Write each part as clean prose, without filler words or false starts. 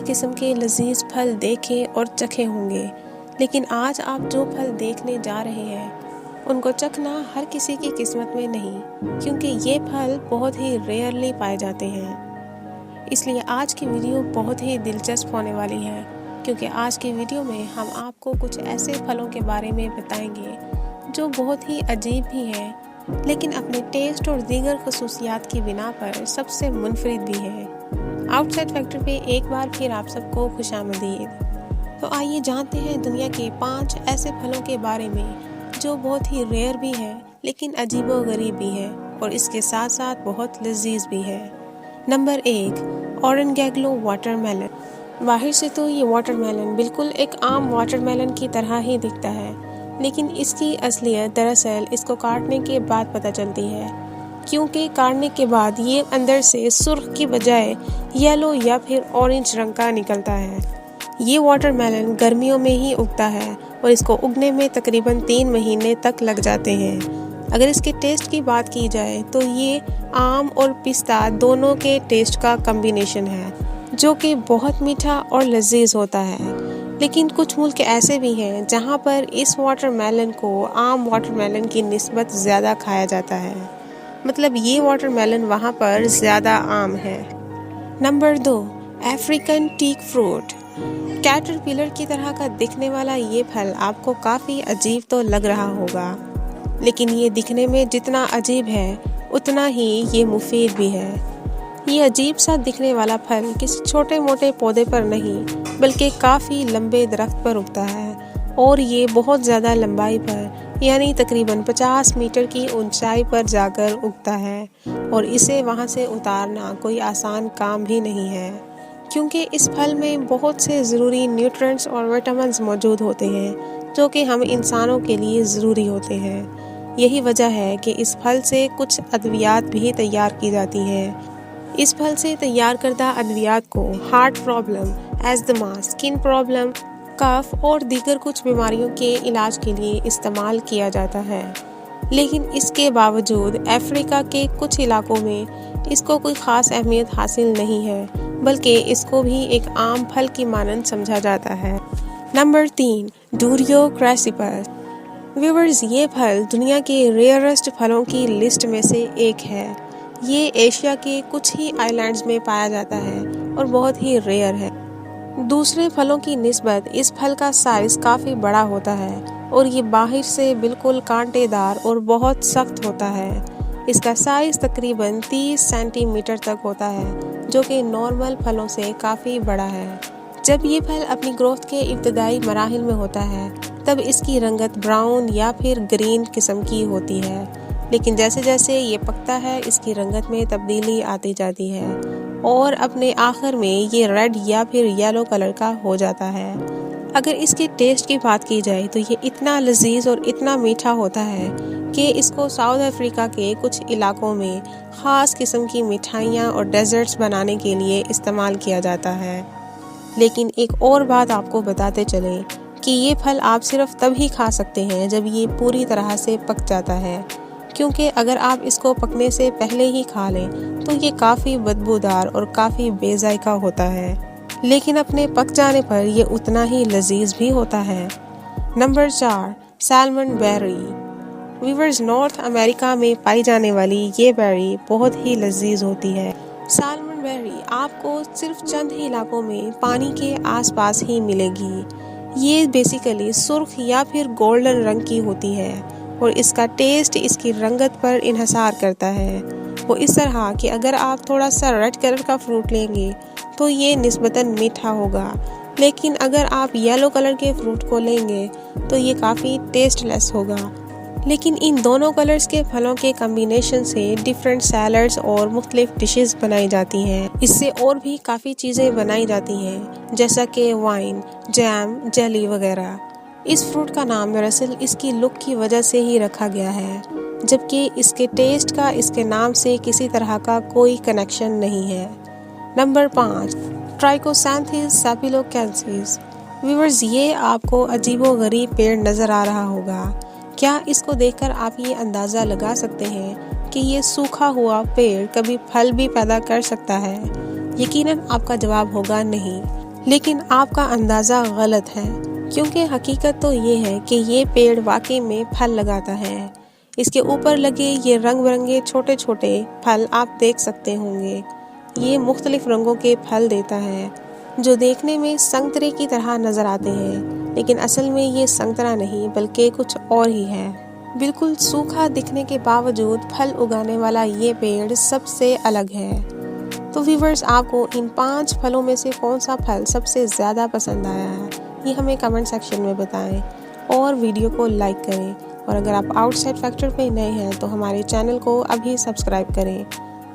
किस्म के लजीज फल देखे और चखे होंगे, लेकिन आज आप जो फल देखने जा रहे हैं उनको चखना हर किसी की किस्मत में नहीं, क्योंकि ये फल बहुत ही रेयरली पाए जाते हैं। इसलिए आज की वीडियो बहुत ही दिलचस्प होने वाली है, क्योंकि आज की वीडियो में हम आपको कुछ ऐसे फलों के बारे में बताएंगे जो बहुत ही अजीब भी हैं, लेकिन अपने टेस्ट और दीगर खसूसियात की बिना पर सबसे मुनफरिद भी है। आउटसाइड फैक्ट्री पे एक बार फिर आप सबको खुशामदीद। तो आइए जानते हैं दुनिया के 5 ऐसे फलों के बारे में जो बहुत ही रेयर भी है, लेकिन अजीबो गरीब भी है और इसके साथ साथ बहुत लजीज भी है। नंबर 1, ओरेंगेलो वाटरमेलन। बाहर से तो ये वाटरमेलन बिल्कुल एक आम वाटरमेलन की तरह ही दिखता है, लेकिन इसकी असलियत दरअसल इसको काटने के बाद पता चलती है, क्योंकि काटने के बाद ये अंदर से सुर्ख की बजाय येलो या फिर ऑरेंज रंग का निकलता है। ये वाटरमेलन गर्मियों में ही उगता है और इसको उगने में तकरीबन 3 महीने तक लग जाते हैं। अगर इसके टेस्ट की बात की जाए तो ये आम और पिस्ता दोनों के टेस्ट का कॉम्बिनेशन है, जो कि बहुत मीठा और लजीज होता है। लेकिन कुछ मुल्क ऐसे भी हैं जहां पर इस वाटरमेलन को आम वाटरमेलन की निस्बत ज़्यादा खाया जाता है, मतलब ये वाटरमेलन वहां पर ज़्यादा आम है। Number 2, African teak fruit. Caterpillar की तरह का दिखने वाला ये फल आपको काफ़ी अजीब तो लग रहा होगा, लेकिन ये दिखने में जितना अजीब है उतना ही ये मुफीद भी है। ये अजीब सा दिखने वाला फल किसी छोटे मोटे पौधे पर नहीं, बल्कि काफ़ी लंबे दरख्त पर उगता है और ये बहुत ज़्यादा लंबाई पर, यानी तकरीबन 50 मीटर की ऊंचाई पर जाकर उगता है और इसे वहाँ से उतारना कोई आसान काम भी नहीं है, क्योंकि इस फल में बहुत से ज़रूरी न्यूट्रिएंट्स और विटामिन्स मौजूद होते हैं जो कि हम इंसानों के लिए ज़रूरी होते हैं। यही वजह है कि इस फल से कुछ अद्वियात भी तैयार की जाती हैं। इस फल से तैयार करदा अद्वियात को heart problem, asthma, skin problem, कफ और दीगर कुछ बीमारियों के इलाज के लिए इस्तेमाल किया जाता है। लेकिन इसके बावजूद अफ्रीका के कुछ इलाकों में इसको कोई ख़ास अहमियत हासिल नहीं है, बल्कि इसको भी एक आम फल की मानंद समझा जाता है। नंबर 3, डूरियो क्रेसिपस। व्यूअर्स, ये फल दुनिया के रेयरेस्ट फलों की लिस्ट में से एक है। ये एशिया के कुछ ही आइलैंड्स में पाया जाता है और बहुत ही रेयर है। दूसरे फलों की निस्बत इस फल का साइज काफ़ी बड़ा होता है और ये बाहर से बिल्कुल कांटेदार और बहुत सख्त होता है। इसका साइज तकरीबन 30 सेंटीमीटर तक होता है, जो कि नॉर्मल फलों से काफ़ी बड़ा है। जब ये फल अपनी ग्रोथ के इब्तदाई मराहिल में होता है तब इसकी रंगत ब्राउन या फिर ग्रीन किस्म की होती है, लेकिन जैसे जैसे ये पकता है इसकी रंगत में तब्दीली आती जाती है और अपने आखिर में ये रेड या फिर येलो कलर का हो जाता है। अगर इसके टेस्ट की बात की जाए तो ये इतना लजीज और इतना मीठा होता है कि इसको साउथ अफ्रीका के कुछ इलाकों में ख़ास किस्म की मिठाइयाँ और डेजर्ट्स बनाने के लिए इस्तेमाल किया जाता है। लेकिन एक और बात आपको बताते चलें कि ये फल आप सिर्फ तब ही खा सकते हैं जब ये पूरी तरह से पक जाता है, क्योंकि अगर आप इसको पकने से पहले ही खा लें तो ये काफ़ी बदबूदार और काफ़ी बेजायका होता है, लेकिन अपने पक जाने पर ये उतना ही लजीज भी होता है। Number 4, salmon berry. Viewers, north America में पाई जाने वाली ये बेरी बहुत ही लजीज होती है। सैलमन बेरी आपको सिर्फ चंद ही इलाकों में पानी के आसपास ही मिलेगी। ये बेसिकली सुर्ख या फिर गोल्डन रंग की होती है और इसका टेस्ट इसकी रंगत पर इन्हसार करता है। वो इस तरह कि अगर आप थोड़ा सा रेड कलर का फ्रूट लेंगे तो ये निस्बतन मीठा होगा, लेकिन अगर आप येलो कलर के फ्रूट को लेंगे तो ये काफ़ी टेस्टलेस होगा। लेकिन इन दोनों कलर्स के फलों के कॉम्बिनेशन से डिफरेंट सैलड्स और मुख्तलिफ डिशेस बनाई जाती हैं। इससे और भी काफ़ी चीज़ें बनाई जाती हैं, जैसा कि वाइन, जैम, जेली वगैरह। इस फ्रूट का नाम दरअसल इसकी लुक की वजह से ही रखा गया है, जबकि इसके टेस्ट का इसके नाम से किसी तरह का कोई कनेक्शन नहीं है। नंबर 5, ट्राइकोसैंथिस सैपिलोकेंसिस। व्यूअर्स, ये आपको अजीबो गरीब पेड़ नज़र आ रहा होगा। क्या इसको देखकर आप ये अंदाज़ा लगा सकते हैं कि ये सूखा हुआ पेड़ कभी फल भी पैदा कर सकता है? यकीनन आपका जवाब होगा नहीं, लेकिन आपका अंदाज़ा गलत है, क्योंकि हकीकत तो ये है कि ये पेड़ वाकई में फल लगाता है। इसके ऊपर लगे ये रंग बिरंगे छोटे छोटे फल आप देख सकते होंगे। ये मुख्तलिफ रंगों के फल देता है जो देखने में संतरे की तरह नज़र आते हैं, लेकिन असल में ये संतरा नहीं बल्कि कुछ और ही है। बिल्कुल सूखा दिखने के बावजूद फल उगाने वाला ये पेड़ सबसे अलग है। तो व्यूवर्स, आपको इन 5 फलों में से कौन सा फल सबसे ज़्यादा पसंद आया है, ये हमें कमेंट सेक्शन में बताएं और वीडियो को लाइक करें। और अगर आप आउटसाइड फैक्टर पे नए हैं तो हमारे चैनल को अभी सब्सक्राइब करें।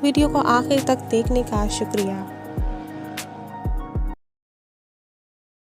वीडियो को आखिर तक देखने का शुक्रिया।